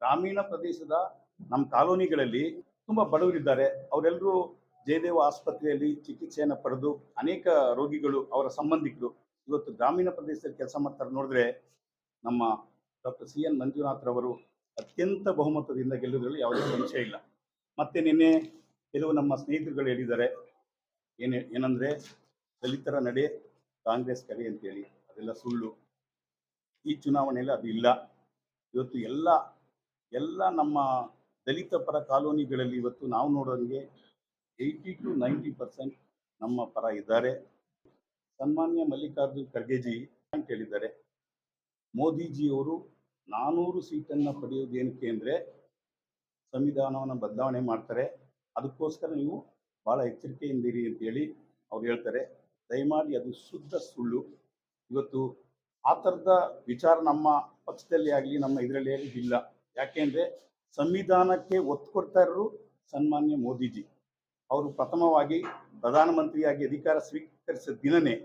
ಗ್ರಾಮೀಣ ಪ್ರದೇಶದ ನಮ್ಮ ಕಾಲೋನಿಗಳಲ್ಲಿ ತುಂಬ ಬಡವರಿದ್ದಾರೆ. ಅವರೆಲ್ಲರೂ ಜಯದೇವ ಆಸ್ಪತ್ರೆಯಲ್ಲಿ ಚಿಕಿತ್ಸೆಯನ್ನು ಪಡೆದು ಅನೇಕ ರೋಗಿಗಳು ಅವರ ಸಂಬಂಧಿಕರು ಇವತ್ತು ಗ್ರಾಮೀಣ ಪ್ರದೇಶದಲ್ಲಿ ಕೆಲಸ ಮಾಡ್ತಾರೆ. ನೋಡಿದ್ರೆ ನಮ್ಮ ಡಾಕ್ಟರ್ ಸಿ ಎನ್ ಮಂಜುನಾಥ್ರವರು ಅತ್ಯಂತ ಬಹುಮತದಿಂದ ಗೆಲ್ಲುವುದರಲ್ಲಿ ಯಾವುದೇ ಸಂಶಯ ಇಲ್ಲ. ಮತ್ತೆ ನಿನ್ನೆ ಕೆಲವು ನಮ್ಮ ಸ್ನೇಹಿತರುಗಳು ಹೇಳಿದ್ದಾರೆ, ಏನಂದರೆ ದಲಿತರ ನಡೆ ಕಾಂಗ್ರೆಸ್ ಕಡೆ ಅಂತೇಳಿ. ಅದೆಲ್ಲ ಸುಳ್ಳು. ಈ ಚುನಾವಣೆಯಲ್ಲಿ ಅದು ಇಲ್ಲ. ಇವತ್ತು ಎಲ್ಲ ನಮ್ಮ ದಲಿತ ಪರ ಕಾಲೋನಿಗಳಲ್ಲಿ ಇವತ್ತು ನಾವು ನೋಡೋಂಗೆ 80 to 90% ನಮ್ಮ ಪರ ಇದ್ದಾರೆ. ಸನ್ಮಾನ್ಯ ಮಲ್ಲಿಕಾರ್ಜುನ್ ಖರ್ಗೆಜಿ ಅಂತ ಹೇಳಿದ್ದಾರೆ, ಮೋದಿಜಿಯವರು 400 ಸೀಟನ್ನು ಪಡೆಯೋದೇನಕ್ಕೆ ಅಂದರೆ ಸಂವಿಧಾನವನ್ನು ಬದಲಾವಣೆ ಮಾಡ್ತಾರೆ, ಅದಕ್ಕೋಸ್ಕರ ನೀವು ಭಾಳ ಎಚ್ಚರಿಕೆಯಿಂದಿರಿ ಅಂತೇಳಿ ಅವ್ರು ಹೇಳ್ತಾರೆ. ದಯಮಾಡಿ ಅದು ಶುದ್ಧ ಸುಳ್ಳು. ಇವತ್ತು ಆ ಥರದ ವಿಚಾರ ನಮ್ಮ ಪಕ್ಷದಲ್ಲಿ ಆಗಲಿ ನಮ್ಮ ಇದರಲ್ಲಿ ಆಗಲಿ ಇಲ್ಲ. ಯಾಕೆಂದರೆ ಸಂವಿಧಾನಕ್ಕೆ ಒತ್ತು ಕೊಡ್ತಾ ಇರೋರು ಸನ್ಮಾನ್ಯ ಮೋದಿಜಿ. ಅವರು ಪ್ರಥಮವಾಗಿ ಪ್ರಧಾನಮಂತ್ರಿಯಾಗಿ ಅಧಿಕಾರ ಸ್ವೀಕರಿಸಿದ ದಿನವೇ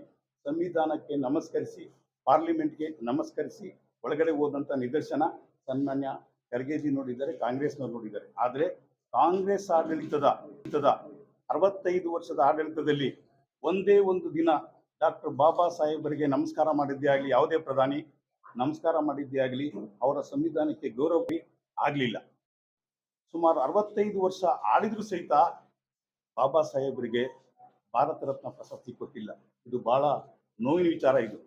ಸಂವಿಧಾನಕ್ಕೆ ನಮಸ್ಕರಿಸಿ, ಪಾರ್ಲಿಮೆಂಟ್ಗೆ ನಮಸ್ಕರಿಸಿ ಒಳಗಡೆ ಹೋದಂಥ ನಿದರ್ಶನ ಸನ್ಮಾನ್ಯ ಖರ್ಗೆಜಿ ನೋಡಿದ್ದಾರೆ, ಕಾಂಗ್ರೆಸ್ನವ್ರು ನೋಡಿದ್ದಾರೆ. ಆದರೆ ಕಾಂಗ್ರೆಸ್ ಆಡಳಿತದ 65 ವರ್ಷದ ಆಡಳಿತದಲ್ಲಿ ಒಂದೇ ಒಂದು ದಿನ ಡಾಕ್ಟರ್ ಬಾಬಾ ಸಾಹೇಬರಿಗೆ ನಮಸ್ಕಾರ ಮಾಡಿದ್ದೇ ಆಗಲಿ, ಯಾವುದೇ ಪ್ರಧಾನಿ ನಮಸ್ಕಾರ ಮಾಡಿದ್ದೇ ಆಗಲಿ, ಅವರ ಸಂವಿಧಾನಕ್ಕೆ ಗೌರವ ಆಗಲಿಲ್ಲ. ಸುಮಾರು 65 ವರ್ಷ ಆಳಿದ್ರು ಸಹಿತ ಬಾಬಾ ಸಾಹೇಬರಿಗೆ ಭಾರತ ರತ್ನ ಪ್ರಶಸ್ತಿ ಕೊಟ್ಟಿಲ್ಲ. ಇದು ಬಹಳ ನೋವಿನ ವಿಚಾರ. ಇದು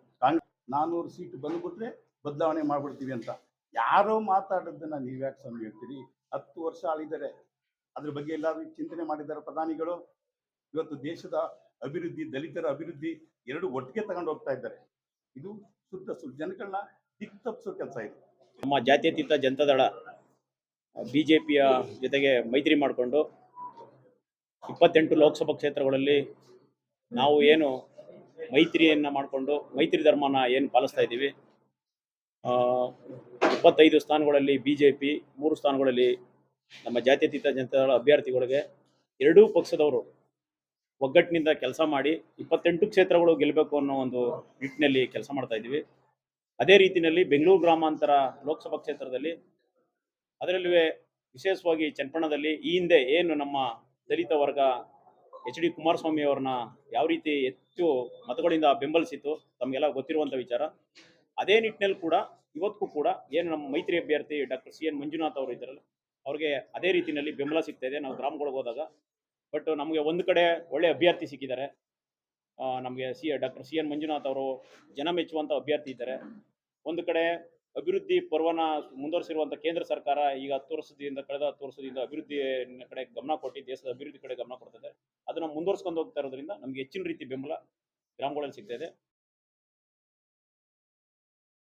400 ಸೀಟ್ ಬಂದ್ಬಿಟ್ರೆ ಬದಲಾವಣೆ ಮಾಡ್ಬಿಡ್ತೀವಿ ಅಂತ ಯಾರೋ ಮಾತಾಡೋದನ್ನ ನೀವ್ಯಾಕೆ ಸ್ವಾಮಿ ಹೇಳ್ತೀರಿ? 10 ವರ್ಷ ಆಳಿದ್ದಾರೆ, ಅದ್ರ ಬಗ್ಗೆ ಎಲ್ಲಾದ್ರೂ ಚಿಂತನೆ ಮಾಡಿದ್ದಾರೆ ಪ್ರಧಾನಿಗಳು? ಇವತ್ತು ದೇಶದ ಅಭಿವೃದ್ಧಿ, ದಲಿತರ ಅಭಿವೃದ್ಧಿ ಎರಡು ಒಟ್ಟಿಗೆ ತಗೊಂಡು ಹೋಗ್ತಾ ಇದ್ದಾರೆ. ಇದು ಶುದ್ಧ ಸುಳ್ಳು. ಜನಗಳನ್ನ ದಿಕ್ಕು ತಪ್ಪಿಸೋ ಕೆಲಸ ಇದು. ನಮ್ಮ ಜಾತ್ಯತೀತ ಜನತಾದಳ ಬಿಜೆಪಿಯ ಜೊತೆಗೆ ಮೈತ್ರಿ ಮಾಡಿಕೊಂಡು 28 ಲೋಕಸಭಾ ಕ್ಷೇತ್ರಗಳಲ್ಲಿ ನಾವು ಏನು ಮೈತ್ರಿಯನ್ನು ಮಾಡಿಕೊಂಡು ಮೈತ್ರಿ ಧರ್ಮನ ಏನು ಪಾಲಿಸ್ತಾ ಇದ್ದೀವಿ, 25 ಸ್ಥಾನಗಳಲ್ಲಿ ಬಿಜೆಪಿ, 3 ಸ್ಥಾನಗಳಲ್ಲಿ ನಮ್ಮ ಜಾತ್ಯತೀತ ಜನತಾದಳ ಅಭ್ಯರ್ಥಿಗಳಿಗೆ ಎರಡೂ ಪಕ್ಷದವರು ಒಗ್ಗಟ್ಟಿನಿಂದ ಕೆಲಸ ಮಾಡಿ 28 ಕ್ಷೇತ್ರಗಳು ಗೆಲ್ಲಬೇಕು ಅನ್ನೋ ಒಂದು ನಿಟ್ಟಿನಲ್ಲಿ ಕೆಲಸ ಮಾಡ್ತಾ ಇದ್ದೀವಿ. ಅದೇ ರೀತಿಯಲ್ಲಿ ಬೆಂಗಳೂರು ಗ್ರಾಮಾಂತರ ಲೋಕಸಭಾ ಕ್ಷೇತ್ರದಲ್ಲಿ, ಅದರಲ್ಲೂ ವಿಶೇಷವಾಗಿ ಚನ್ನಪಟ್ಟಣದಲ್ಲಿ ಈ ಹಿಂದೆ ಏನು ನಮ್ಮ ದಲಿತ ವರ್ಗ HD ಕುಮಾರಸ್ವಾಮಿ ಅವ್ರನ್ನ ಯಾವ ರೀತಿ ಹೆಚ್ಚು ಮತಗಳಿಂದ ಬೆಂಬಲಿಸಿತ್ತು ತಮಗೆಲ್ಲ ಗೊತ್ತಿರುವಂಥ ವಿಚಾರ. ಅದೇ ನಿಟ್ಟಿನಲ್ಲಿ ಕೂಡ ಇವತ್ತಿಗೂ ಕೂಡ ಏನು ನಮ್ಮ ಮೈತ್ರಿ ಅಭ್ಯರ್ಥಿ ಡಾಕ್ಟರ್ ಸಿ ಎನ್ ಮಂಜುನಾಥ್ ಅವರು ಇದ್ದಾರಲ್ಲ, ಅವ್ರಿಗೆ ಅದೇ ರೀತಿಯಲ್ಲಿ ಬೆಂಬಲ ಸಿಗ್ತಾ ಇದೆ ನಾವು ಗ್ರಾಮಗಳಿಗೆ ಹೋದಾಗ. ಬಟ್ ನಮಗೆ ಒಂದು ಕಡೆ ಒಳ್ಳೆ ಅಭ್ಯರ್ಥಿ ಸಿಕ್ಕಿದ್ದಾರೆ. ನಮಗೆ ಡಾಕ್ಟರ್ ಸಿ ಎನ್ ಮಂಜುನಾಥ್ ಅವರು ಜನ ಮೆಚ್ಚುವಂಥ ಅಭ್ಯರ್ಥಿ ಇದ್ದಾರೆ. ಒಂದು ಕಡೆ ಅಭಿವೃದ್ಧಿ ಪರ್ವನ ಮುಂದುವರಿಸಿರುವಂಥ ಕೇಂದ್ರ ಸರ್ಕಾರ ಈಗ ಕಳೆದ 10 ವರ್ಷದಿಂದ ಅಭಿವೃದ್ಧಿ ಕಡೆ ಗಮನ ಕೊಟ್ಟು ದೇಶದ ಅಭಿವೃದ್ಧಿ ಕಡೆ ಗಮನ ಕೊಡ್ತಿದೆ. ಅದನ್ನು ಮುಂದುವರ್ಸ್ಕೊಂಡು ಹೋಗ್ತಾ ಇರೋದ್ರಿಂದ ನಮಗೆ ಹೆಚ್ಚಿನ ರೀತಿ ಬೆಂಬಲ ಗ್ರಾಮಗಳಲ್ಲಿ ಸಿಗ್ತಾ ಇದೆ.